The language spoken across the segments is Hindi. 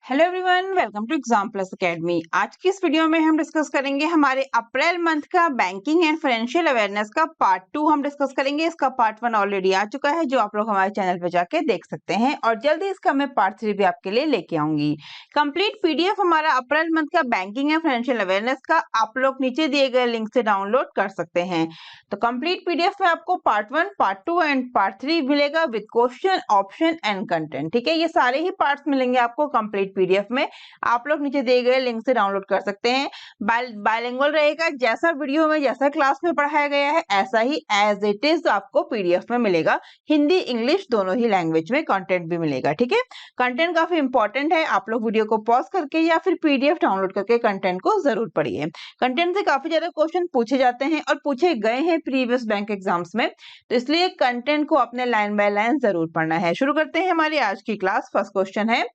Hello everyone, welcome to Exam Plus Academy. आज की इस वीडियो में हम डिस्कस करेंगे हमारे अप्रैल मंथ का बैंकिंग एंड फाइनेंशियल अवेयरनेस का पार्ट 2 हम डिस्कस करेंगे। इसका पार्ट 1 ऑलरेडी आ चुका है जो आप लोग हमारे चैनल पे जाके देख सकते हैं और जल्दी इसका मैं पार्ट 3 भी आपके लिए लेके आऊंगी। कंप्लीट पीडीएफ हमारा अप्रैल मंथ का बैंकिंग एंड फाइनेंशियल अवेयरनेस का आप लोग नीचे दिए गए लिंक से डाउनलोड कर सकते हैं। तो कंप्लीट पीडीएफ में आपको पार्ट 1, पार्ट 2 एंड पार्ट 3 मिलेगा with question, option and content. ठीक है, ये सारे ही पार्ट्स मिलेंगे आपको कंप्लीट पीडीएफ में। आप लोग नीचे दिए गए लिंक से डाउनलोड कर सकते हैं। बायलिंगुअल रहेगा, जैसा वीडियो में जैसा क्लास में पढ़ाया गया है ऐसा ही एज इट इज आपको पीडीएफ में मिलेगा। हिंदी इंग्लिश दोनों ही लैंग्वेज में कंटेंट भी मिलेगा। ठीक है, कंटेंट काफी इंपॉर्टेंट है। आप लोग वीडियो को पॉज करके या फिर पीडीएफ डाउनलोड करके कंटेंट को जरूर पढ़िए। कंटेंट से काफी ज्यादा क्वेश्चन पूछे जाते हैं और पूछे गए हैं प्रीवियस बैंक एग्जाम्स में, तो इसलिए कंटेंट को अपने लाइन बाय लाइन जरूर पढ़ना है। शुरू करते हैं हमारी आज की क्लास। फर्स्ट क्वेश्चन है,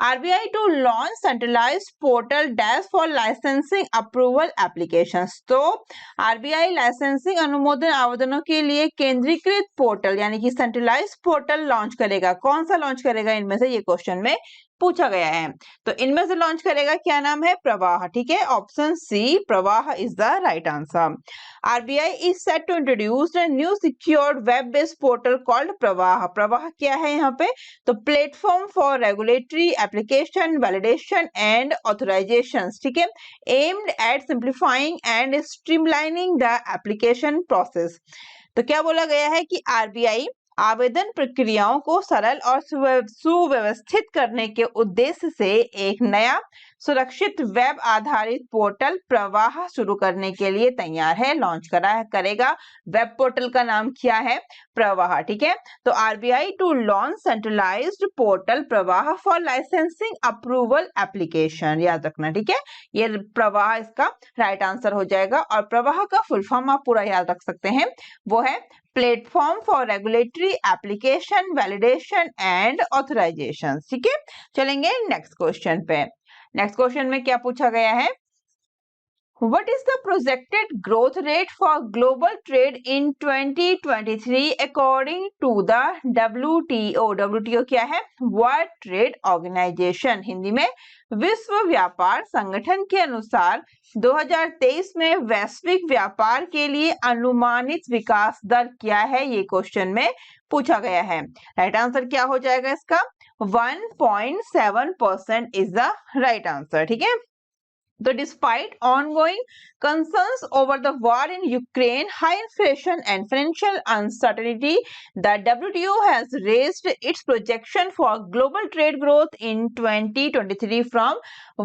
RBI to launch centralized portal dash for licensing approval applications। तो RBI लाइसेंसिंग अनुमोदन आवेदनों के लिए केंद्रीकृत पोर्टल यानी कि सेंट्रलाइज्ड पोर्टल लॉन्च करेगा। कौन सा लॉन्च करेगा इनमें से, ये क्वेश्चन में पूछा गया है। तो इनमें से लॉन्च करेगा, क्या नाम है, प्रवाह। ठीक है, ऑप्शन सी प्रवाह is the right answer. RBI is set to introduce a new secured web-based portal called प्रवाह। प्रवाह क्या है यहाँ पे, तो platform for regulatory application validation and authorisation. ठीक है, aimed at simplifying and streamlining the application process. तो क्या बोला गया है कि RBI आवेदन प्रक्रियाओं को सरल और सुव्यवस्थित करने के उद्देश्य से एक नया सुरक्षित वेब आधारित पोर्टल प्रवाह शुरू करने के लिए तैयार है, लॉन्च करेगा। वेब पोर्टल का नाम क्या है, प्रवाह। ठीक है, तो RBI to launch centralised portal Pravaah for licensing approval application, याद रखना। ठीक है, ये प्रवाह इसका राइट आंसर हो जाएगा। और प्रवाह का फुल फॉर्म आप पूरा याद रख सकते हैं, वो है platform for regulatory application validation and authorisation. ठीक है, चलेंगे नेक्स्ट क्वेश्चन पे। नेक्स्ट क्वेश्चन में क्या पूछा गया है, What is the projected growth rate for global trade in 2023 according to the WTO? WTO क्या है, World Trade Organization, हिंदी में विश्व व्यापार संगठन के अनुसार 2023 में वैश्विक व्यापार के लिए अनुमानित विकास दर क्या है, ये क्वेश्चन में पूछा गया है। राइट आंसर क्या हो जाएगा इसका, 1.7% इज द राइट आंसर। ठीक है, तो despite ongoing concerns over the war in Ukraine, high inflation and financial uncertainty, the WTO has raised its projection for global trade growth in 2023 from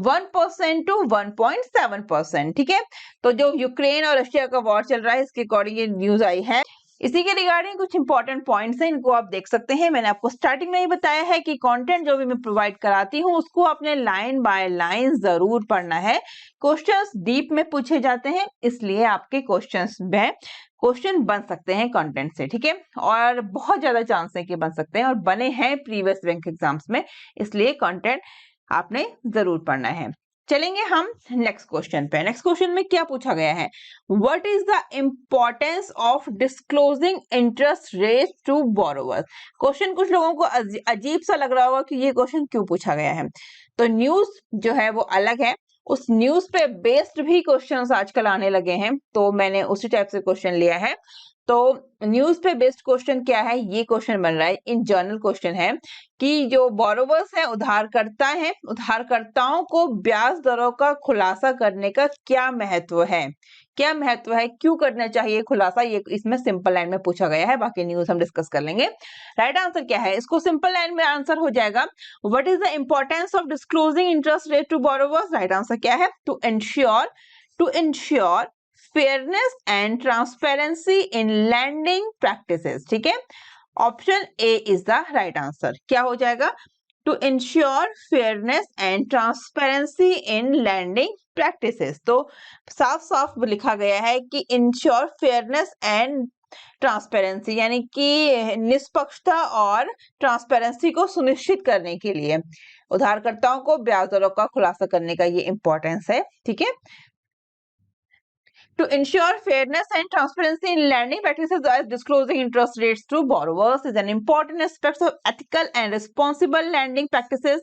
1% to 1.7%। ठीक है, तो जो यूक्रेन और रशिया का वॉर चल रहा है इसके अकॉर्डिंग ये न्यूज आई है। इसी के रिगार्डिंग कुछ इंपॉर्टेंट पॉइंट्स हैं, इनको आप देख सकते हैं। मैंने आपको स्टार्टिंग में ही बताया है कि कंटेंट जो भी मैं प्रोवाइड कराती हूँ उसको आपने लाइन बाय लाइन जरूर पढ़ना है। क्वेश्चंस डीप में पूछे जाते हैं, इसलिए आपके क्वेश्चंस में क्वेश्चन बन सकते हैं कंटेंट से। ठीक है, और बहुत ज्यादा चांस है कि बन सकते हैं और बने हैं प्रीवियस बैंक एग्जाम्स में, इसलिए कंटेंट आपने जरूर पढ़ना है। चलेंगे हम नेक्स्ट क्वेश्चन पे। नेक्स्ट क्वेश्चन में क्या पूछा गया है, what is the importance of disclosing interest rate to borrowers. Question कुछ लोगों को अजीब सा लग रहा होगा कि ये क्वेश्चन क्यों पूछा गया है, तो न्यूज जो है वो अलग है, उस न्यूज पे बेस्ड भी क्वेश्चंस आजकल आने लगे हैं, तो मैंने उसी टाइप से क्वेश्चन लिया है। तो न्यूज पे बेस्ड क्वेश्चन क्या है, ये क्वेश्चन बन रहा है। इन जनरल क्वेश्चन है कि जो बोरोवर्स है, उधारकर्ता है, उधारकर्ताओं को ब्याज दरों का खुलासा करने का क्या महत्व है, क्या महत्व है, क्यों करना चाहिए खुलासा, ये इसमें सिंपल लाइन में पूछा गया है। बाकी न्यूज हम डिस्कस कर लेंगे। राइट आंसर क्या है, इसको सिंपल लाइन में आंसर हो जाएगा, what is the importance of disclosing interest rate to borrowers. Right answer क्या है, to ensure fairness and transparency in lending practices. ठीक है, option A is the right answer. क्या हो जाएगा, to ensure fairness and transparency in lending practices. तो साफ साफ लिखा गया है कि इंश्योर फेयरनेस एंड ट्रांसपेरेंसी, यानी कि निष्पक्षता और ट्रांसपेरेंसी को सुनिश्चित करने के लिए उधारकर्ताओं को ब्याज दरों का खुलासा करने का ये इंपॉर्टेंस है। ठीक है, To ensure fairness and transparency in lending practices as disclosing interest rates to borrowers is an important aspect of ethical and responsible lending practices.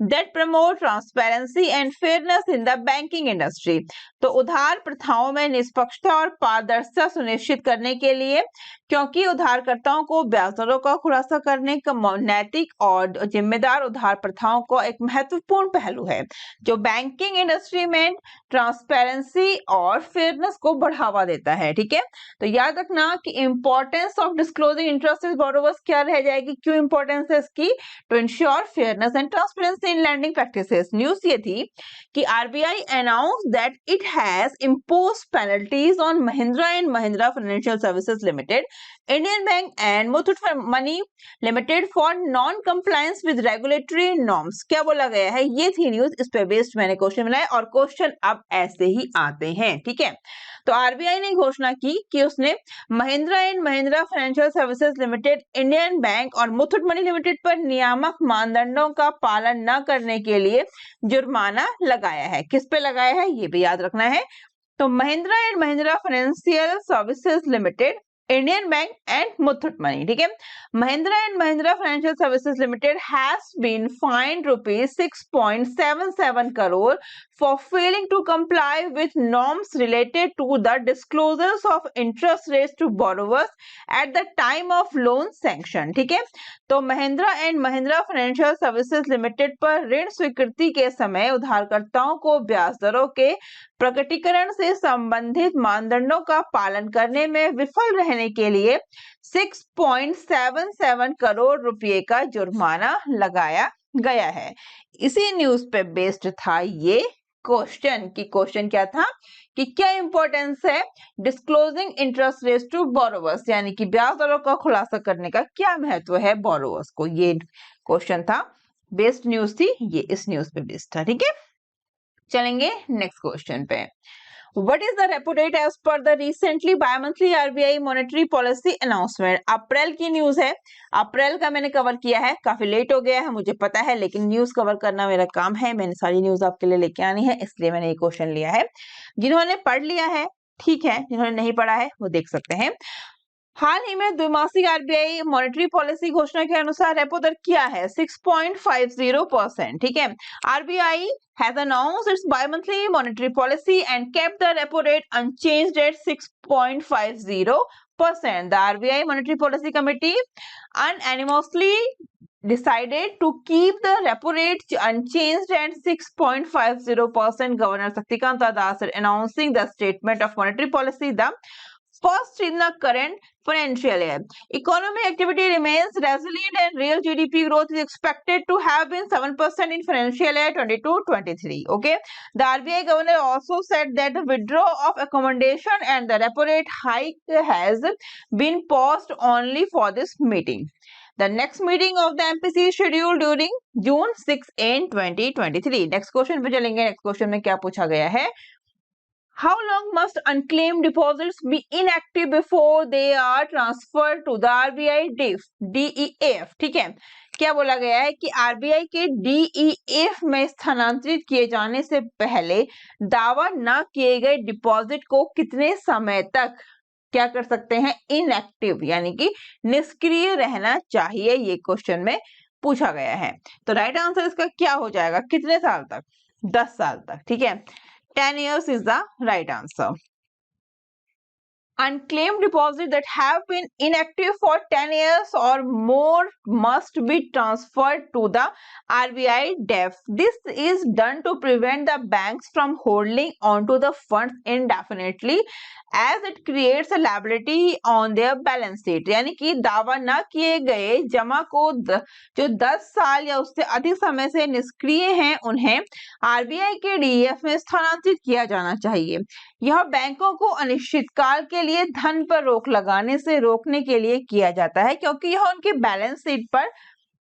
that promote transparency and fairness in the banking industry। तो उधार प्रथाओं में निष्पक्षता और पारदर्शिता सुनिश्चित करने के लिए, क्योंकि उधारकर्ताओं को ब्याज दरों का खुलासा करने का नैतिक और जिम्मेदार उधार प्रथाओं का एक महत्वपूर्ण पहलू है जो बैंकिंग इंडस्ट्री में ट्रांसपेरेंसी और फेयरनेस को बढ़ावा देता है। ठीक है, तो याद रखना कि importance of disclosing interest is borrowers क्या रह जाएगी, क्यों इंपॉर्टेंस है इसकी, to ensure fairness and transparency in lending practices. News ये थी कि RBI announce that it has imposed penalties on Mahindra and Mahindra Financial Services Limited, Indian Bank and Muthoot Money Limited for non compliance with regulatory norms. क्या बोला गया है, ये थी न्यूज, इस पे बेस्ड मैंने क्वेश्चन बनाया और क्वेश्चन अब ऐसे ही आते हैं। ठीक है, तो आरबीआई ने घोषणा की कि उसने Mahindra and Mahindra Financial Services Limited, Indian bank और मुथूट मनी लिमिटेड पर नियामक मानदंडों का पालन न करने के लिए जुर्माना लगाया है। किस पे लगाया है ये भी याद रखना है। तो Mahindra and Mahindra Financial Services Limited, Indian Bank and Muthoot Money. ठीक है, Mahindra and Mahindra Financial Services Limited has been fined rupees 6.77 crore for failing to comply with norms related to the disclosures of interest rates to borrowers at the time of loan sanction। ठीक है, तो Mahindra and Mahindra Financial Services limited पर ऋण स्वीकृति के समय उधारकर्ताओं को ब्याज दरों के प्रकटीकरण से संबंधित मानदंडों का पालन करने में विफल रहने के लिए 6.77 करोड़ रुपए का जुर्माना लगाया गया है। इसी न्यूज पे बेस्ड था ये क्वेश्चन की क्वेश्चन क्या था कि क्या इंपॉर्टेंस है disclosing interest rates to borrowers, यानी कि ब्याज दरों का खुलासा करने का क्या महत्व है बोरोवर्स को, ये क्वेश्चन था। बेस्ड न्यूज थी ये, इस न्यूज पे बेस्ड था। ठीक है, चलेंगे नेक्स्ट क्वेश्चन पे। What is the repo rate as per the recently bi-monthly RBI monetary policy announcement? अप्रैल की न्यूज है, अप्रैल का मैंने कवर किया है, काफी लेट हो गया है मुझे पता है, लेकिन न्यूज कवर करना मेरा काम है, मैंने सारी न्यूज आपके लिए लेके आनी है, इसलिए मैंने ये क्वेश्चन लिया है। जिन्होंने पढ़ लिया है ठीक है, जिन्होंने नहीं पढ़ा है वो देख सकते हैं। हाल ही में द्विमासिक आरबीआई मॉनेटरी पॉलिसी घोषणा के अनुसार रेपो दर क्या है, 6.50%। ठीक है, RBI has announced its bi-monthly monetary policy and kept the repo rate unchanged at 6.50%. The RBI Monetary Policy Committee unanimously decided to keep the repo rate unchanged at 6.50%. Governor Saktikanta Das announcing the statement of monetary policy, the first in the current financial year. Economic activity remains resilient and real GDP growth is expected to have been 7% in financial year 22-23. Okay, the RBI governor also said that the withdrawal of accommodation and the repo rate hike has been paused only for this meeting. The next meeting of the MPC is scheduled during June 6 in 2023. Next question पे चलेंगे। नेक्स्ट क्वेश्चन में क्या पूछा गया है, How long must unclaimed deposits be inactive before they are transferred to the RBI DEF? ठीक है, क्या बोला गया है कि आरबीआई के DEF में स्थानांतरित किए जाने से पहले दावा न किए गए डिपॉजिट को कितने समय तक क्या कर सकते हैं, इनएक्टिव यानी कि निष्क्रिय रहना चाहिए, ये क्वेश्चन में पूछा गया है। तो राइट आंसर इसका क्या हो जाएगा, कितने साल तक, 10 साल तक। ठीक है, 10 years is the right answer. Unclaimed deposits that have been inactive for 10 years or more must be transferred to the RBI DEF. This is done to prevent the banks from holding onto the funds indefinitely as it creates a liability on their balance sheet. यानी कि दावा न किए गए जमा को जो 10 साल या उससे अधिक समय से निष्क्रिय हैं उन्हें आरबीआई के डीएफ में स्थानांतरित किया जाना चाहिए। यह बैंकों को अनिश्चितकाल के लिए धन पर रोक लगाने से रोकने के लिए किया जाता है, क्योंकि यह उनके बैलेंस शीट पर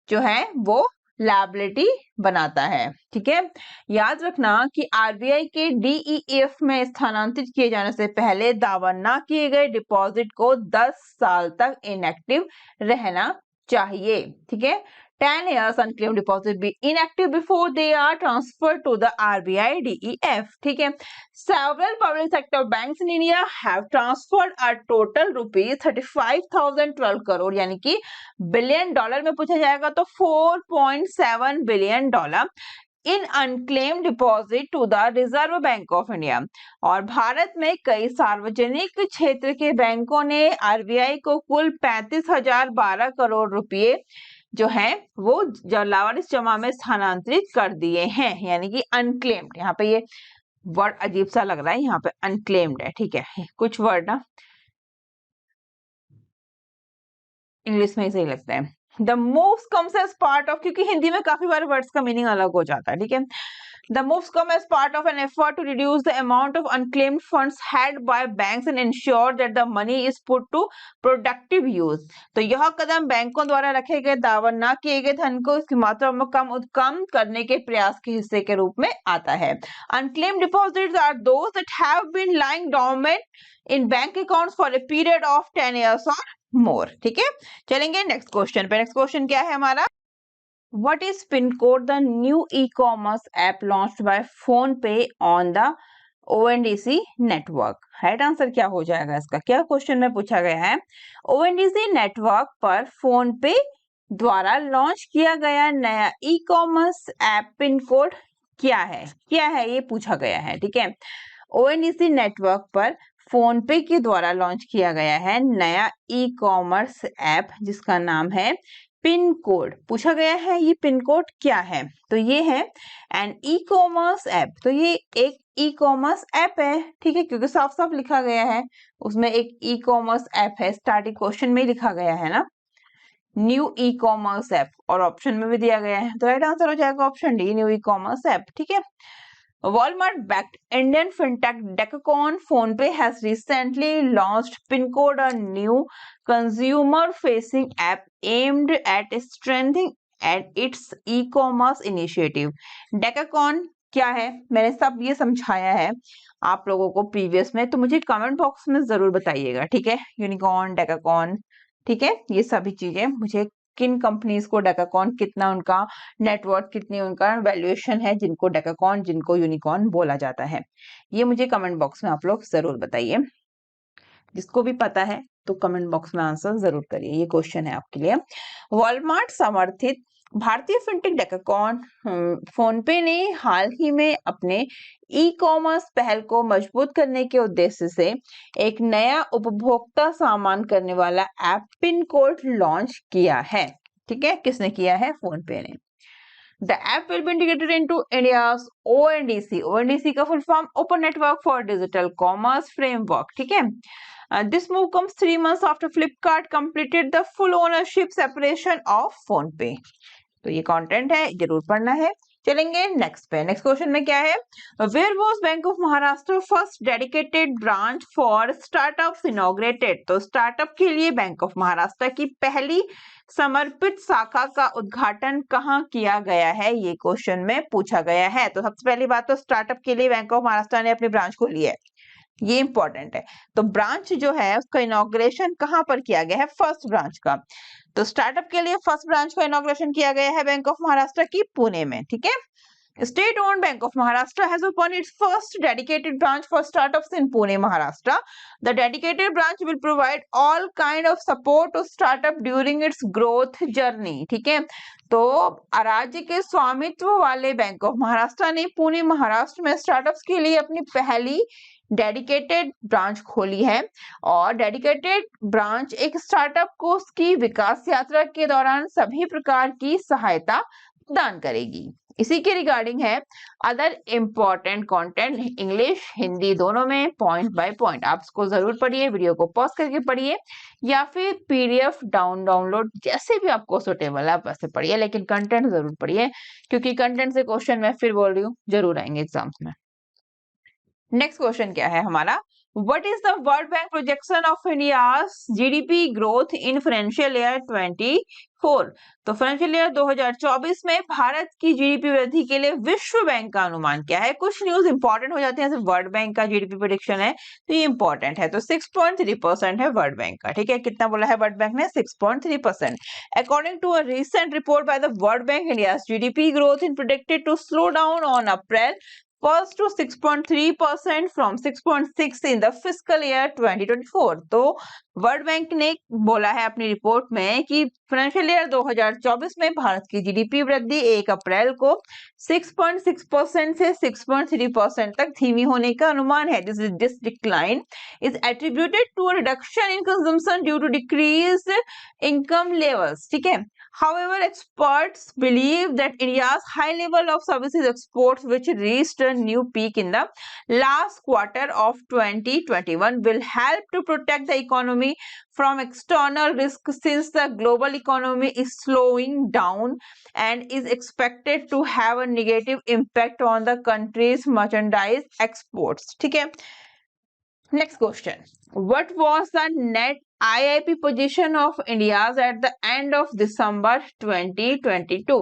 जो है वो लायबिलिटी बनाता है। ठीक है, याद रखना कि आरबीआई के डीईएफ में स्थानांतरित किए जाने से पहले दावा न किए गए डिपॉजिट को 10 साल तक इनएक्टिव रहना चाहिए। ठीक है, 10 years unclaimed deposit be inactive before they are transferred to the RBI DEF. ठीक है, several public sector banks in India have transferred a total rupees 35,012 crore, यानी कि बिलियन डॉलर में पूछा जाएगा तो 4.7 billion dollar in unclaim deposit to the Reserve Bank of India. और भारत में कई सार्वजनिक क्षेत्र के बैंकों ने आरबीआई को कुल 35,012 करोड़ रुपए जो है वो लावारिस जमा में स्थानांतरित कर दिए हैं, यानी कि अनक्लेम्ड। यहाँ पे ये वर्ड अजीब सा लग रहा है, यहाँ पे अनक्लेम्ड है, ठीक है, कुछ वर्ड ना इंग्लिश में ही सही लगता है। The moves comes as part of, क्योंकि हिंदी में काफी बार वर्ड्स का मीनिंग अलग हो जाता है, ठीक है। The moves come as part of an effort to reduce the amount of unclaimed funds held by banks and ensure that the money is put to productive use. तो यह कदम बैंकों द्वारा रखे गए दावा न किए गए धन को इसकी मात्रा में कम करने के प्रयास के हिस्से के रूप में आता है। Unclaimed deposits are those that have been lying dormant in bank accounts for a period of 10 years or more. ठीक है, चलेंगे नेक्स्ट क्वेश्चन पे। नेक्स्ट क्वेश्चन क्या है हमारा? What is PinCode, the new e-commerce app launched by PhonePe on the ONDC network? Right answer क्या हो जाएगा इसका? क्या क्वेश्चन में पूछा गया है? ONDC नेटवर्क पर PhonePe द्वारा लॉन्च किया गया नया e commerce app pin code क्या है? क्या है ये पूछा गया है, ठीक है। ONDC नेटवर्क पर फोनपे के द्वारा लॉन्च किया गया है नया ई कॉमर्स ऐप जिसका नाम है पिन कोड। पूछा गया है ये पिन कोड क्या है, तो ये है एन ई कॉमर्स ऐप। तो ये एक ई कॉमर्स ऐप है, ठीक है, क्योंकि साफ साफ लिखा गया है उसमें एक ई कॉमर्स ऐप है, स्टार्टिंग क्वेश्चन में लिखा गया है ना न्यू ई कॉमर्स ऐप, और ऑप्शन में भी दिया गया है, तो राइट आंसर हो जाएगा option D, new e commerce app, ठीक है। Walmart backed Indian fintech Decacorn PhonePe has recently launched PinCode, a new consumer-facing app aimed at strengthening its e-commerce initiative. Decacorn क्या है? मैंने सब ये समझाया है आप लोगों को प्रीवियस में, तो मुझे कमेंट बॉक्स में जरूर बताइएगा, ठीक है। यूनिकॉर्न, डेकाकॉन, ठीक है, ये सभी चीजें मुझे किन कंपनीज को डेकाकॉन, कितना उनका नेटवर्क, कितनी उनका वैल्यूएशन है, जिनको डेकाकॉन, जिनको यूनिकॉर्न बोला जाता है, ये मुझे कमेंट बॉक्स में आप लोग जरूर बताइए। जिसको भी पता है तो कमेंट बॉक्स में आंसर जरूर करिए, ये क्वेश्चन है आपके लिए। वॉलमार्ट समर्थित भारतीय फिनटेक डेकाकॉन फोनपे ने हाल ही में अपने ई कॉमर्स पहल को मजबूत करने के उद्देश्य से एक नया उपभोक्ता सामान करने वाला ऐप पिन कोड लॉन्च किया है, ठीक है। किसने किया है? फोनपे ने। The app will be integrated into India's ONDC. ONDC का full form open network for digital commerce framework, ठीक है। This move comes 3 months after Flipkart completed the full ownership separation of PhonePe. तो ये कंटेंट है, जरूर पढ़ना है। चलेंगे नेक्स्ट पे। नेक्स्ट क्वेश्चन में क्या है? Where was Bank of Maharashtra first dedicated branch for startups inaugurated. तो स्टार्टअप के लिए बैंक ऑफ महाराष्ट्र की पहली समर्पित शाखा का उद्घाटन कहाँ किया गया है, ये क्वेश्चन में पूछा गया है। तो सबसे पहली बात तो स्टार्टअप के लिए बैंक ऑफ महाराष्ट्र ने अपनी ब्रांच खोली है, ये इंपॉर्टेंट है। तो ब्रांच जो है उसका इनॉग्रेशन कहाँ पर किया गया है? फर्स्ट ब्रांच का। तो स्टार्टअप के लिए फर्स्ट ब्रांच का इनॉग्रेशन किया गया है बैंक ऑफ महाराष्ट्र की पुणे में, ठीक है। State owned Bank of Maharashtra has opened its first dedicated branch for startups in Pune, Maharashtra. The dedicated branch will provide all kind of support to startup during its growth journey. ठीक है, तो राज्य के स्वामित्व वाले बैंक ऑफ महाराष्ट्र ने पुणे महाराष्ट्र में स्टार्टअप्स के लिए अपनी पहली डेडिकेटेड ब्रांच खोली है, और डेडिकेटेड ब्रांच एक स्टार्टअप को उसकी विकास यात्रा के दौरान सभी प्रकार की सहायता प्रदान करेगी। इसी के रिगार्डिंग है other important content, English Hindi दोनों में पॉइंट बाय पॉइंट। आप इसको जरूर पढ़िए, वीडियो को पॉज करके पढ़िए या फिर पीडीएफ डाउनलोड, जैसे भी आपको सुटेबल है आप वैसे पढ़िए, लेकिन कंटेंट जरूर पढ़िए, क्योंकि कंटेंट से क्वेश्चन मैं फिर बोल रही हूँ जरूर आएंगे एग्जाम्स में। नेक्स्ट क्वेश्चन क्या है हमारा? What is the World Bank projection of India's GDP growth in financial year 24? तो फाइनेंशियल ईयर 2024 में भारत की जीडीपी वृद्धि के लिए विश्व बैंक का अनुमान क्या है? कुछ न्यूज इंपॉर्टेंट हो जाते हैं, जैसे वर्ल्ड बैंक का जीडीपी प्रेडिक्शन है तो ये इंपॉर्टेंट है, तो 6.3% है वर्ल्ड बैंक का। ठीक है, कितना बोला है वर्ल्ड बैंक ने? 6.3%। According to a recent report by the World Bank, India GDP growth in predicted to slow down on April first to 6.3% from 6.6 in the fiscal year 2024। तो वर्ल्ड बैंक ने बोला है अपनी रिपोर्ट में कि फाइनेंशियल ईयर 2024 में भारत की जीडीपी वृद्धि 1 अप्रैल को 6.6% से 6.3% तक धीमी होने का अनुमान है। This decline is attributed to a reduction in consumption due to decrease income levels. ठीक है, however, experts believe that India's high level of services exports, which reached a new peak in the last quarter of 2021, will help to protect the economy from external risks, since the global economy is slowing down and is expected to have a negative impact on the country's merchandise exports। ठीक है, next question, what was the net IIP position of India's at the end of December 2022?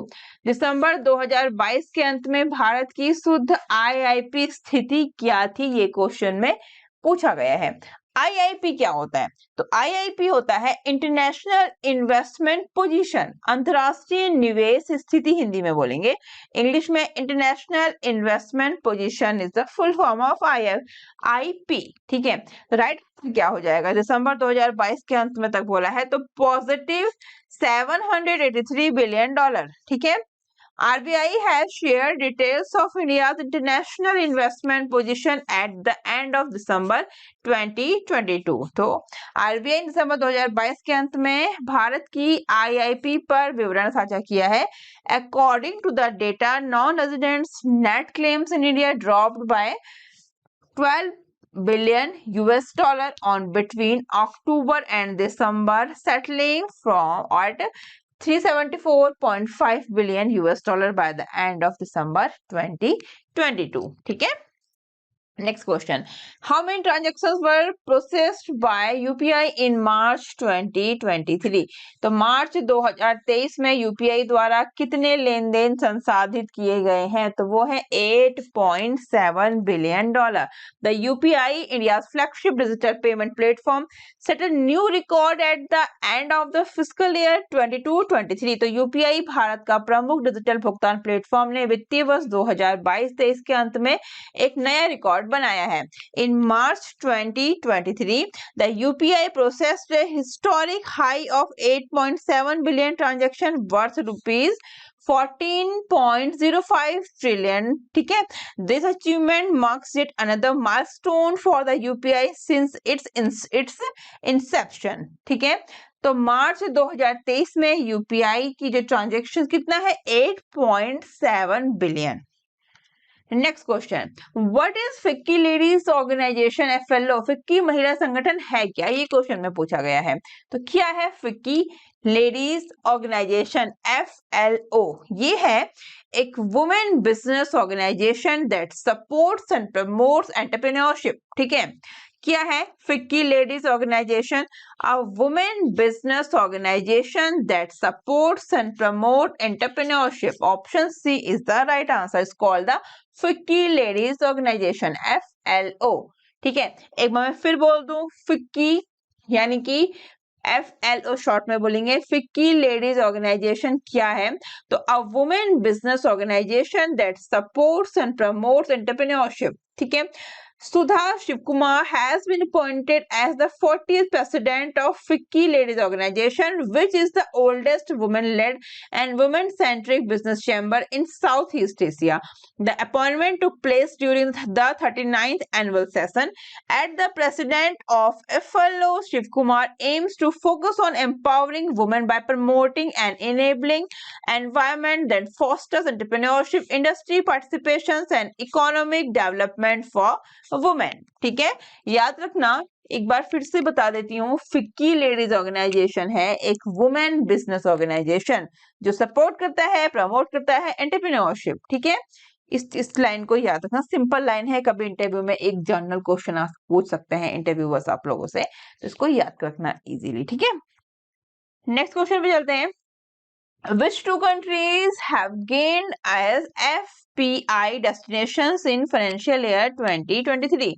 दिसंबर 2022 के अंत में भारत की शुद्ध IIP स्थिति क्या थी? ये क्वेश्चन में पूछा गया है। IIP क्या होता है? तो IIP होता है इंटरनेशनल इन्वेस्टमेंट पोजीशन, अंतरराष्ट्रीय निवेश स्थिति हिंदी में बोलेंगे, इंग्लिश में international investment position is the full form of IIP। ठीक है, राइट क्या हो जाएगा? दिसंबर 2022 के अंत में तक बोला है तो पॉजिटिव $783 बिलियन। ठीक है, RBI has shared details of India's international investment position at the end of December 2022। तो RBI ने दिसंबर 2022 के अंत में भारत की IIP पर विवरण साझा किया है। According to the data, non-residents net claims in India dropped by 12 billion US dollar on between October and December, settling from at 374.5 billion US dollar by the end of December 2022। ठीक है, next question, how many transactions were processed by UPI in March 2023? तो मार्च 2023 में UPI द्वारा कितने लेन देन संसाधित किए गए हैं? तो वो है $8.7 billion. The UPI, India's flagship digital payment platform, set a new record at the end of the fiscal year 22-23। तो UPI भारत का प्रमुख डिजिटल भुगतान प्लेटफॉर्म ने वित्तीय वर्ष 2022-23 के अंत में एक नया रिकॉर्ड बनाया है। In March 2023, the UPI processed a historic high of 8.7 billion transactions worth rupees 14.05 trillion। ठीक है, this achievement marks yet another milestone for the UPI since its inception। ठीक है, तो मार्च 2023 में यूपीआई की जो ट्रांजेक्शन कितना है? 8.7 billion. Next question, what is FICCI Ladies Organisation FLO? FICCI महिला संगठन है क्या? ये क्वेश्चन में पूछा गया है। तो क्या है फिक्की लेडीज ऑर्गेनाइजेशन FLO? ये है एक women business organisation that supports and promotes entrepreneurship. ठीक है, क्या है FICCI Ladies Organisation? A women business organisation that supports and promote entrepreneurship. Option C is the right answer, is called the FICCI Ladies Organisation FLO। ठीक है, एक बार मैं फिर बोल दूं, फिक्की यानी कि FLO शॉर्ट में बोलेंगे। फिक्की लेडीज ऑर्गेनाइजेशन क्या है? तो a women business organisation that supports and promotes entrepreneurship. ठीक है, Sudha Shivkumar has been appointed as the 40th president of FICCI Ladies Organization, which is the oldest women-led and women-centric business chamber in Southeast Asia. The appointment took place during the 39th annual session. At the president of FLO, Shivkumar aims to focus on empowering women by promoting and enabling environment that fosters entrepreneurship, industry participations, and economic development for women. ठीक है, याद रखना, एक बार फिर से बता देती हूँ, फिक्की लेडीज ऑर्गेनाइजेशन है एक वुमेन बिजनेस ऑर्गेनाइजेशन जो सपोर्ट करता है, प्रमोट करता है एंटरप्रेन्योरशिप। ठीक है, इस लाइन को याद रखना, सिंपल लाइन है, कभी इंटरव्यू में एक जनरल क्वेश्चन पूछ सकते हैं इंटरव्यूअर्स आप लोगों से, तो इसको याद रखना इजीली, ठीक है। नेक्स्ट क्वेश्चन पे चलते हैं। Which two countries have gained as FPI destinations in financial year 2023?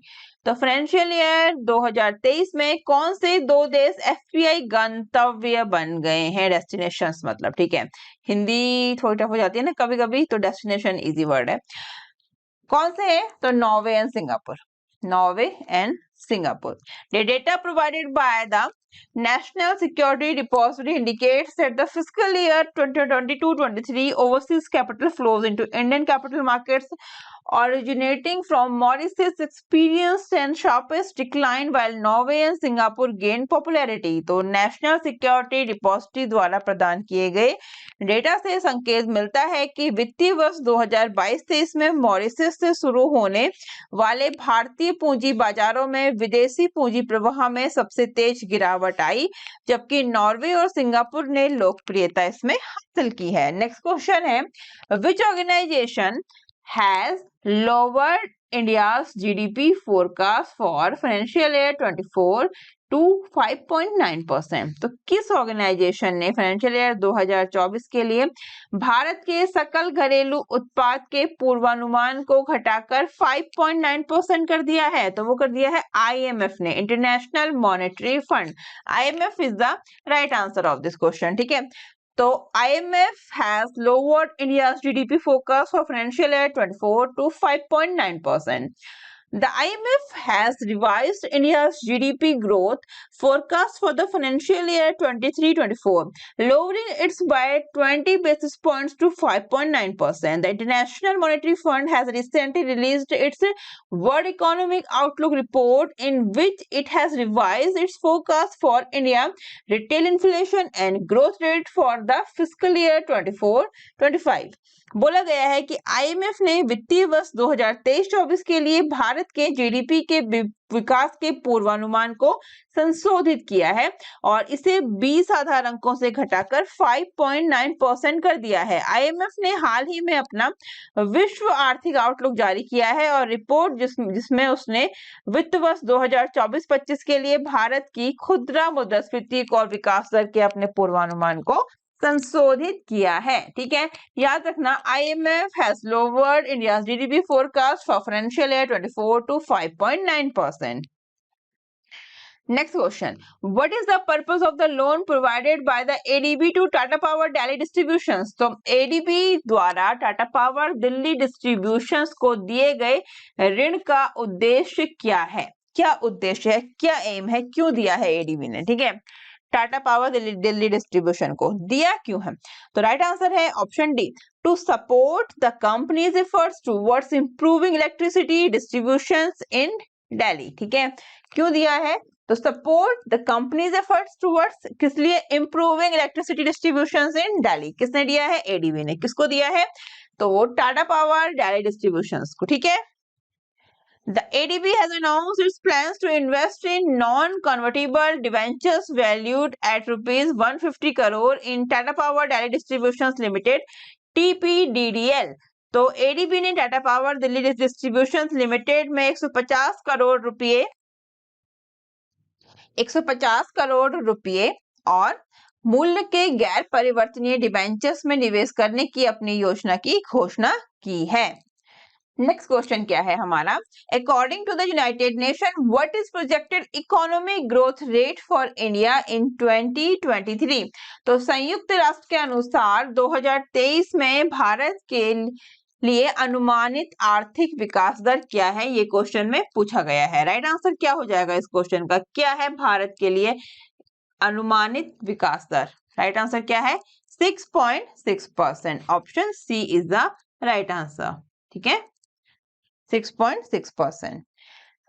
तो फाइनेंशियल ईयर 2023 में कौन से दो देश FPI गंतव्य बन गए हैं? डेस्टिनेशंस मतलब, ठीक है, हिंदी थोड़ी टफ हो जाती है ना कभी कभी, तो डेस्टिनेशन इजी वर्ड है। कौन से है? तो Norway and Singapore, Norway and Singapore. The data provided by the National Security Depository indicates that the fiscal year 2022-23 overseas capital flows into Indian capital markets originating from Mauritius experienced and sharpest decline while Norway and Singapore gained popularity. तो नेशनल सिक्योरिटी डिपॉजिटरी द्वारा प्रदान किए गए डेटा से संकेत मिलता है कि वित्तीय वर्ष 2022-23 में मॉरिशस से शुरू होने वाले भारतीय पूंजी बाजारों में विदेशी पूंजी प्रवाह में सबसे तेज गिरावट आई, जबकि नॉर्वे और सिंगापुर ने लोकप्रियता इसमें हासिल की है। नेक्स्ट क्वेश्चन है, विच organisation has lowered India's GDP forecast for financial year 24 to 5.9%। तो किस ऑर्गेनाइजेशन ने फाइनेंशियल ईयर 2024 के लिए भारत के सकल घरेलू उत्पाद के पूर्वानुमान को घटाकर 5.9% कर दिया है? तो वो कर दिया है IMF ने, international monetary fund. IMF is the right answer of this question, ठीक है। तो IMF has lowered India's GDP forecast for financial year 24 to 5.9%. The IMF has revised India's GDP growth forecast for the financial year 23-24, lowering it by 20 basis points to 5.9%. The International Monetary Fund has recently released its World Economic Outlook report, in which it has revised its forecast for India retail inflation and growth rate for the fiscal year 24-25. बोला गया है कि IMF ने वित्तीय वर्ष 2023-24 के लिए भारत के GDP के विकास के पूर्वानुमान को संशोधित किया है और इसे 20 आधार अंकों से घटाकर 5.9% कर दिया है। IMF ने हाल ही में अपना विश्व आर्थिक आउटलुक जारी किया है और रिपोर्ट जिसमें उसने वित्त वर्ष 2024-25 के लिए भारत की खुदरा मुद्रास्फीति और विकास दर के अपने पूर्वानुमान को संशोधित किया है, ठीक है। याद रखना, IMF has lowered India's GDP forecast for financial year 24 to 5.9%. Next question, what is the purpose of the loan provided by the ADB to Tata Power Delhi Distributions? तो ADB द्वारा टाटा पावर दिल्ली डिस्ट्रीब्यूशंस को दिए गए ऋण का उद्देश्य क्या है? क्या उद्देश्य है, क्या एम है, क्यों दिया है ADB ने, ठीक है। टाटा पावर दिल्ली डिस्ट्रीब्यूशन को दिया क्यों है? तो राइट आंसर है option D, to support the companies efforts towards improving electricity distributions in Delhi, ठीक है। क्यों दिया है? तो support the companies efforts towards, किस लिए? Improving electricity distributions in Delhi. किसने दिया है? एडीबी ने। किसको दिया है? तो वो टाटा पावर दिल्ली डिस्ट्रीब्यूशंस को, ठीक है। The ADB has announced its plans to invest in non-convertible debentures valued at rupees 150 crore in Tata Power Delhi Distributions Limited (TPDDL). तो ADB ने Tata power Delhi distributions limited में 150 करोड़ रुपए और मूल्य के गैर परिवर्तनीय डिबेंचर्स में निवेश करने की अपनी योजना की घोषणा की है। नेक्स्ट क्वेश्चन क्या है हमारा? According to the United Nation, what is projected economic growth rate for India in 2023? तो संयुक्त राष्ट्र के अनुसार 2023 में भारत के लिए अनुमानित आर्थिक विकास दर क्या है? ये क्वेश्चन में पूछा गया है। राइट आंसर क्या हो जाएगा इस क्वेश्चन का? क्या है भारत के लिए अनुमानित विकास दर? राइट आंसर क्या है? 6.6%। Option C is the right answer, ठीक है, 6.6%.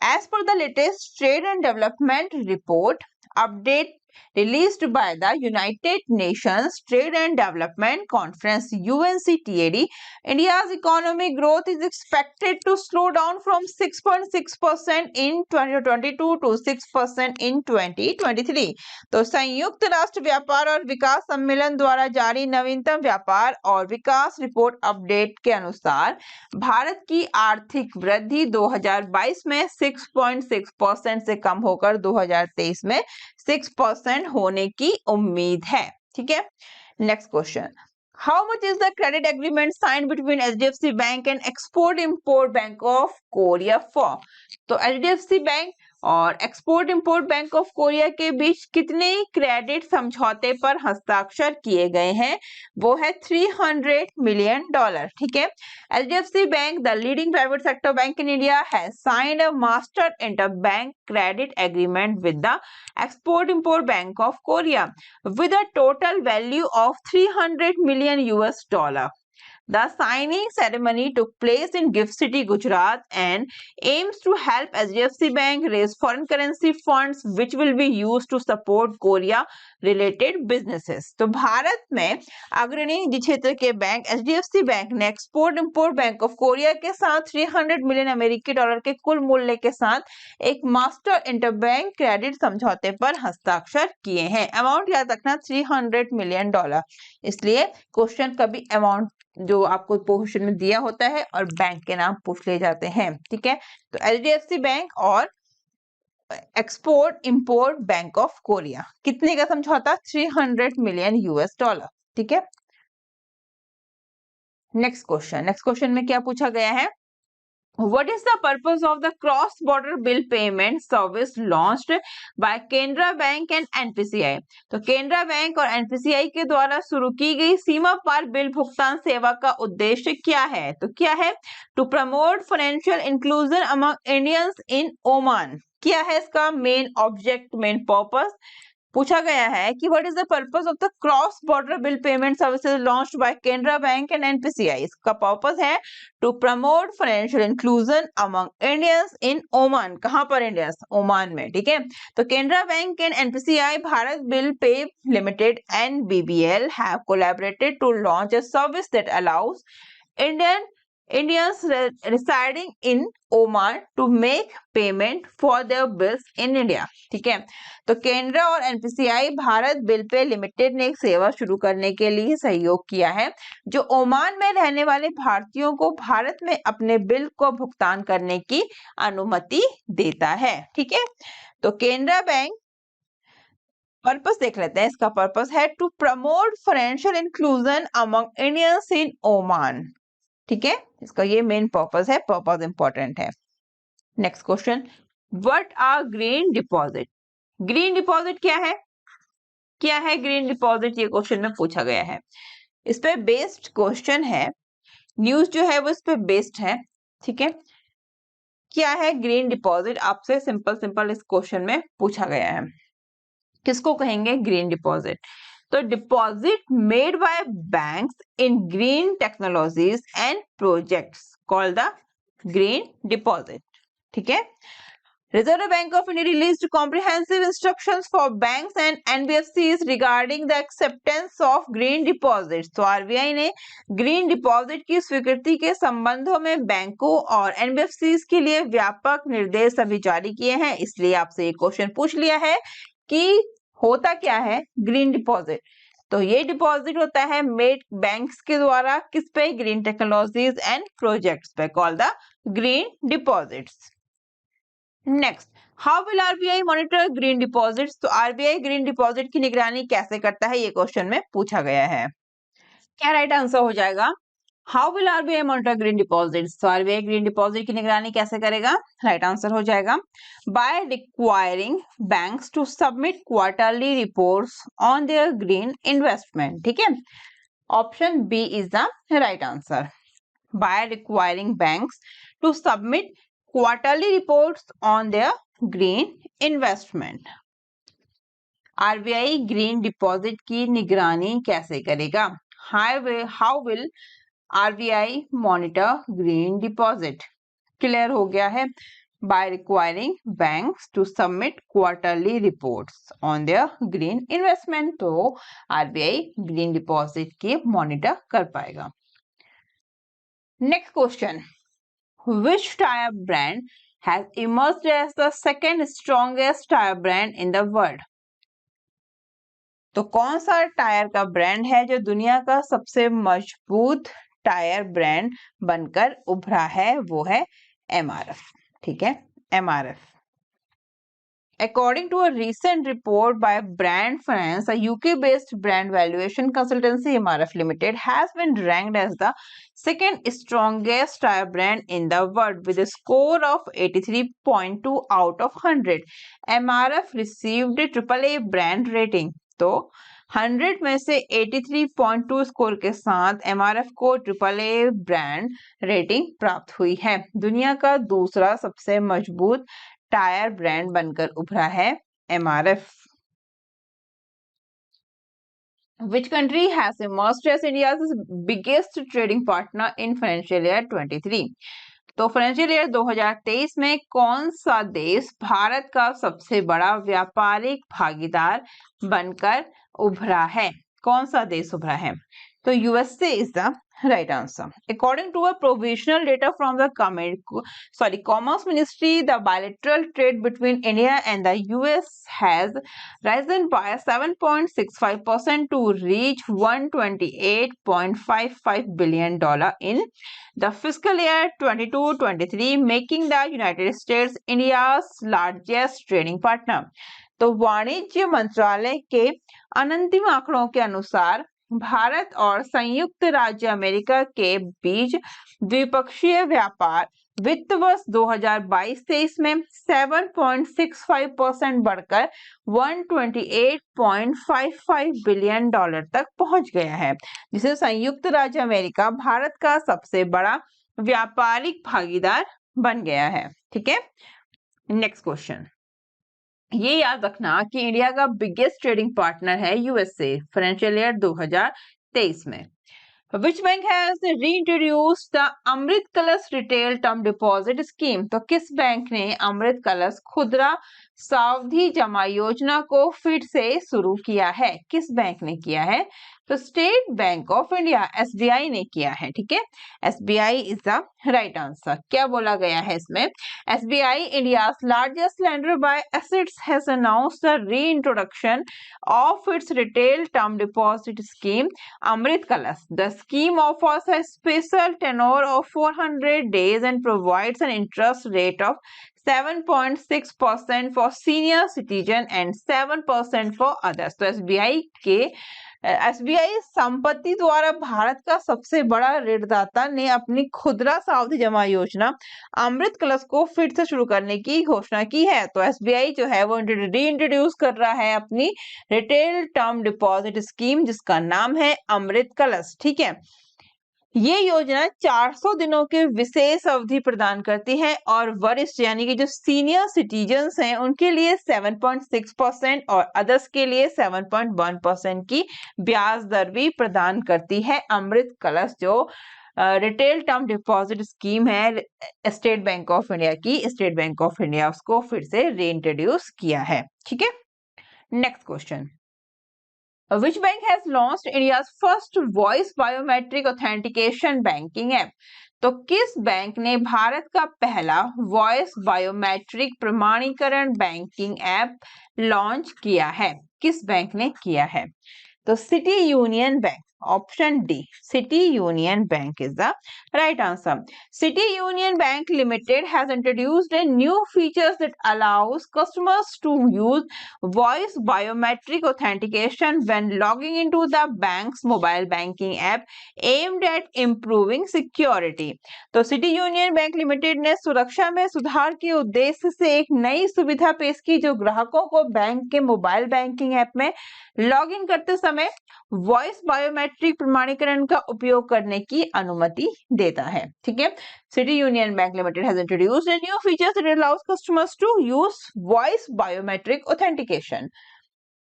As per the latest Trade and Development Report, update released by the United Nations Trade and Development Conference UNCTAD, India's economic growth is expected to slow down from 6.6% in 2022 to 6% in 2023. तो संयुक्त राष्ट्र व्यापार और विकास सम्मेलन द्वारा जारी नवीनतम व्यापार और विकास रिपोर्ट अपडेट के अनुसार भारत की आर्थिक वृद्धि 2022 में 6.6% से कम होकर 2023 में 6% होने की उम्मीद है। ठीक है, next question, how much is the credit agreement signed between HDFC bank and export import bank of Korea for? तो एचडीएफसी बैंक और export import bank of Korea के बीच कितने क्रेडिट समझौते पर हस्ताक्षर किए गए हैं? वो है $300 मिलियन। ठीक है, HDFC bank, the leading private sector bank in India, has signed a master interbank credit agreement with the export import bank of Korea with a total value of $300 million US. The signing ceremony took place in Gift City, Gujarat, and aims to help HDFC Bank raise foreign currency funds which will be used to support Korea-related businesses. तो भारत में अग्रणी निजी क्षेत्र के बैंक HDFC बैंक ने export import bank of Korea के साथ $300 मिलियन अमेरिकी डॉलर के कुल मूल्य के साथ एक मास्टर इंटरबैंक क्रेडिट समझौते पर हस्ताक्षर किए हैं। अमाउंट याद रखना $300 मिलियन, इसलिए क्वेश्चन कभी अमाउंट जो आपको पोर्शन में दिया होता है और बैंक के नाम पूछ ले जाते हैं। ठीक है, तो एचडीएफसी बैंक और export import bank of Korea कितने का समझौता? $300 मिलियन US। ठीक है, नेक्स्ट क्वेश्चन में क्या पूछा गया है? What is the purpose of the cross-border bill payment service launched by Canara Bank and NPCI? तो केनरा बैंक और एनपीसीआई के द्वारा शुरू की गई सीमा पार बिल भुगतान सेवा का उद्देश्य क्या है? तो क्या है? To promote financial inclusion among Indians in Oman. क्या है इसका मेन ऑब्जेक्ट, मेन पर्पस? पूछा गया है कि what is the purpose of the cross border bill payment services launched by Canara Bank and NPCI. इसका पर्पस है to promote financial inclusion among Indians in Oman. कहां पर इंडियंस? ओमान में। ठीक है, तो Canara Bank and NPCI, Bharat Bill Pay Limited and BBL have collaborated to launch a service that allows Indians residing in Oman to make payment for their bills in India. ठीक है, तो केनरा और NPCI Bharat Bill Pay limited ने एक सेवा शुरू करने के लिए सहयोग किया है जो ओमान में रहने वाले भारतीयों को भारत में अपने बिल को भुगतान करने की अनुमति देता है। ठीक है, तो केनरा बैंक पर्पस देख लेते हैं। इसका पर्पस है to promote financial inclusion among Indians in Oman. ठीक है, इसका ये मेन पर्पस है, पर्पस इंपॉर्टेंट है। Next question, what are green deposit? Green deposit क्या है? क्या है ग्रीन डिपॉजिट? ये क्वेश्चन में पूछा गया है। इस पे बेस्ड क्वेश्चन है, न्यूज जो है वो इस पे बेस्ड है। ठीक है, क्या है ग्रीन डिपॉजिट? आपसे सिंपल इस क्वेश्चन में पूछा गया है। किसको कहेंगे ग्रीन डिपॉजिट? तो deposit made by banks in green technologies and projects called the green deposit. ठीक है, Reserve Bank of India released comprehensive instructions for banks and NBFCs regarding the acceptance of green deposits. तो आरबीआई ने ग्रीन डिपॉजिट की स्वीकृति के संबंधों में बैंकों और एनबीएफसीज के लिए व्यापक निर्देश अभी जारी किए हैं। इसलिए आपसे ये क्वेश्चन पूछ लिया है कि होता क्या है ग्रीन डिपॉजिट? तो ये डिपॉजिट होता है मेड बैंक्स के द्वारा किस पे? ग्रीन टेक्नोलॉजीज एंड प्रोजेक्ट्स पे, called the green deposits. Next, how will RBI monitor green deposits? तो आरबीआई ग्रीन डिपॉजिट की निगरानी कैसे करता है? ये क्वेश्चन में पूछा गया है। क्या राइट आंसर हो जाएगा? How will RBI monitor green deposits? तो आरबीआई ग्रीन डिपॉजिट की निगरानी कैसे करेगा? राइट आंसर हो जाएगा by requiring banks to submit quarterly reports on their green investment. ठीक है, option B is the right answer, by requiring banks to submit quarterly reports on their green investment. RBI green deposit की निगरानी कैसे करेगा? How will RBI monitor green deposit? Clear हो गया है। by requiring banks to submit quarterly reports on their green investment. तो RBI ग्रीन डिपॉजिट की मॉनिटर कर पाएगा। Next question, which tire brand has emerged as the second strongest tire brand in the world? तो कौन सा टायर का ब्रांड है जो दुनिया का सबसे मजबूत टायर ब्रांड बनकर उभरा है? वो है MRF। ठीक है, MRF। According to a recent report by Brand Finance, a UK-based brand valuation consultancy, MRF Limited has been ranked as the second strongest tire brand in the world with a score of 83.2 out of 100. MRF received a AAA brand rating. तो 100 में से 83.2 स्कोर के साथ MRF को AAA ब्रांड रेटिंग प्राप्त हुई है। दुनिया का दूसरा सबसे मजबूत टायर ब्रांड बनकर उभरा है MRF। Which country has emerged as India's biggest trading partner in financial year 23? तो फाइनेंशियल ईयर 2023 में कौन सा देश भारत का सबसे बड़ा व्यापारिक भागीदार बनकर उभरा है? कौन सा देश उभरा है? तो USA is the right answer. According to a provisional data from the Commerce Ministry, the bilateral trade between India and the US has risen by 7.65% to reach $128.55 billion in the fiscal year 22-23, making the United States India's largest trading partner. तो वाणिज्य मंत्रालय के अंतिम आंकड़ों के अनुसार भारत और संयुक्त राज्य अमेरिका के बीच द्विपक्षीय व्यापार वित्त वर्ष 2022-23 में 7.65% बढ़कर $128.55 बिलियन तक पहुंच गया है, जिसे संयुक्त राज्य अमेरिका भारत का सबसे बड़ा व्यापारिक भागीदार बन गया है। ठीक है, नेक्स्ट क्वेश्चन, ये याद रखना कि इंडिया का बिगेस्ट ट्रेडिंग पार्टनर है USA फाइनेंशियल ईयर 2023 में। Which bank has reintroduced the अमृत कलश रिटेल टर्म डिपॉजिट स्कीम? तो किस बैंक ने अमृत कलश खुदरा सावधि जमा योजना को फिर से शुरू किया है? किस बैंक ने किया है? तो state bank of India SBI ने किया है। ठीक है, SBI is the right answer. क्या बोला गया है इसमें? SBI India's largest lender by assets has announced the reintroduction of its retail term deposit scheme Amrit Kalash. The scheme offers a special tenor of 400 days and provides an interest rate of 7.6% for senior citizen and 7% for others. तो SBI संपत्ति द्वारा भारत का सबसे बड़ा ऋणदाता ने अपनी खुदरा सावधि जमा योजना अमृत कलश को फिर से शुरू करने की घोषणा की है। तो SBI जो है वो रीइंट्रोड्यूस कर रहा है अपनी रिटेल टर्म डिपॉजिट स्कीम, जिसका नाम है अमृत कलश। ठीक है, ये योजना 400 दिनों के विशेष अवधि प्रदान करती है और वरिष्ठ यानी कि जो सीनियर सिटीजन्स हैं उनके लिए 7.6% और अदर्स के लिए 7.1% की ब्याज दर भी प्रदान करती है। अमृत कलश जो रिटेल टर्म डिपॉजिट स्कीम है स्टेट बैंक ऑफ इंडिया की, स्टेट बैंक ऑफ इंडिया उसको फिर से रीइंट्रोड्यूस किया है। ठीक है, next question, Which bank has launched India's first voice biometric authentication banking app? तो किस बैंक ने भारत का पहला वॉइस बायोमेट्रिक प्रमाणीकरण बैंकिंग ऐप लॉन्च किया है? किस बैंक ने किया है? तो City Union bank, option D, city Union bank is the right answer. City Union Bank Limited has introduced a new features that allows customers to use voice biometric authentication when logging into the bank's mobile banking app aimed at improving security. तो सिटी यूनियन बैंक लिमिटेड ने सुरक्षा में सुधार के उद्देश्य से एक नई सुविधा पेश की जो ग्राहकों को बैंक के मोबाइल बैंकिंग ऐप में लॉग इन करते समय वॉइस बायोमेट्रिक प्रमाणीकरण का उपयोग करने की अनुमति देता है। ठीक है, City Union Bank Limited has introduced a new features that allows customers to use voice biometric authentication.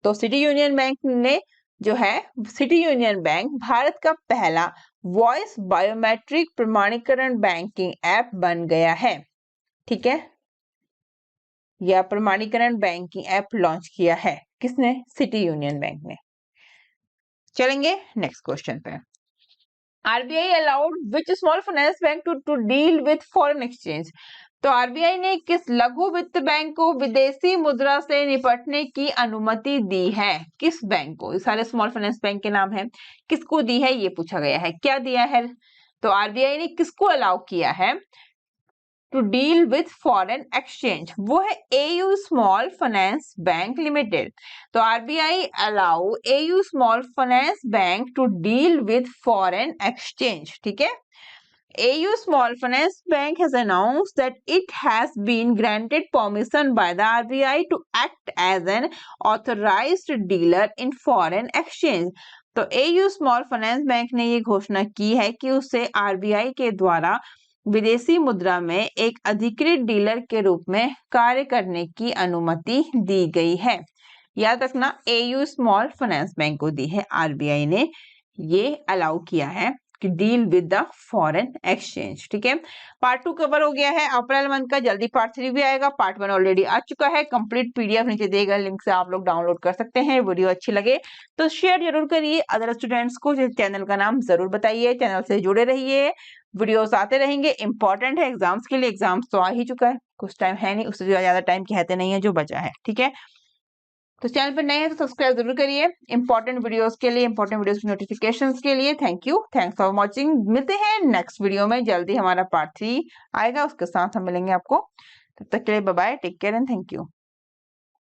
तो सिटी यूनियन बैंक ने जो है, सिटी यूनियन बैंक भारत का पहला वॉइस बायोमेट्रिक प्रमाणीकरण बैंकिंग ऐप बन गया है। ठीक है, या प्रमाणीकरण बैंकिंग ऐप लॉन्च किया है? किसने? सिटी यूनियन बैंक ने। चलेंगे नेक्स्ट क्वेश्चन पे। RBI allowed which small finance bank to deal with foreign exchange? तो RBI ने किस लघु वित्त बैंक को विदेशी मुद्रा से निपटने की अनुमति दी है? किस बैंक को? सारे स्मॉल फाइनेंस बैंक के नाम है, किसको दी है ये पूछा गया है। क्या दिया है? तो RBI ने किसको अलाउ किया है to deal with foreign exchange? वो है AU Small Finance Bank Limited. तो RBI allow AU Small Finance Bank to deal with foreign exchange. ठीक है। AU Small Finance Bank has announced that it has been granted permission by the RBI to act as an authorized dealer in foreign exchange. तो AU Small Finance Bank ने ये घोषणा की है कि उसे RBI के द्वारा विदेशी मुद्रा में एक अधिकृत डीलर के रूप में कार्य करने की अनुमति दी गई है। याद रखना, AU Small Finance Bank को दी है RBI ने, ये अलाउ किया है कि deal with the foreign exchange. ठीक है। पार्ट 2 कवर हो गया है अप्रैल मंथ का, जल्दी पार्ट 3 भी आएगा। पार्ट 1 ऑलरेडी आ चुका है, कंप्लीट PDF नीचे दिए गए लिंक से आप लोग डाउनलोड कर सकते हैं। वीडियो अच्छी लगे तो शेयर जरूर करिए अदर स्टूडेंट्स को। चैनल का नाम जरूर बताइए, चैनल से जुड़े रहिए, वीडियोस आते रहेंगे। इंपॉर्टेंट है एग्जाम्स के लिए, एग्जाम्स तो आ ही चुका है, कुछ टाइम है नहीं, उससे ज्यादा टाइम कहते नहीं है जो बचा है। ठीक है। तो चैनल पर नए हैं तो सब्सक्राइब जरूर करिए इंपॉर्टेंट वीडियोस के लिए, इंपॉर्टेंट वीडियोस की नोटिफिकेशंस के लिए। Thank you, thanks for watching. मिलते हैं नेक्स्ट वीडियो में, जल्दी हमारा पार्ट 3 आएगा, उसके साथ हम मिलेंगे आपको। तब तक के लिए bye bye, take care and thank you.